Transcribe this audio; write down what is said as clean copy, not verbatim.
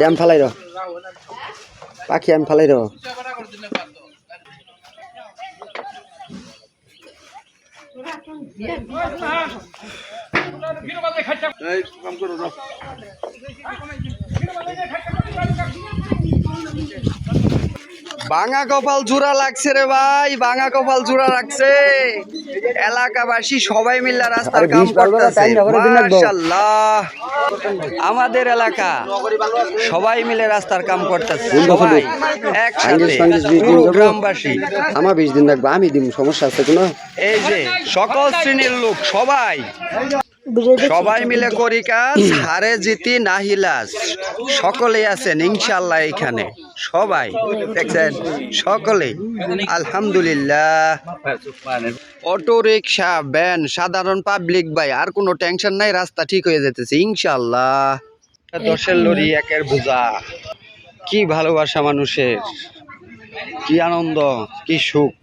আমি ফালাই দাও পাখি, আমি ফালাই দাও। ভাঙা কপাল জোড়া লাগছে রে ভাই, ভাঙা কপাল জোড়া লাগছে। এলাকাবাসী সবাই মিলে রাস্তার কাম করতেছে। মাশাআল্লাহ, আমাদের এলাকা সবাই মিলে রাস্তার কাম করতেছে, সবাই একসাথে পুরো গ্রামবাসী। আমার 20 দিন লাগবে, আমি দিব, সমস্যা আছে কোনো? এই যে সকল শ্রেণীর লোক সবাই মিলে করি কাজ, হারে জিতি নাহিলাস, সকলেই আছেন ইনশাআল্লাহ এখানে, সবাই দেখছেন, সকলেই আলহামদুলিল্লাহ। অটো রিক্সা, ভ্যান, সাধারণ পাবলিক ভাই, আর কোনো টেনশন নাই, রাস্তা ঠিক হয়ে যেতেছে ইনশাআল্লাহ। 10-এর লরি 1-এর বোঝা, কি ভালোবাসা মানুষের, কি আনন্দ, কি সুখ।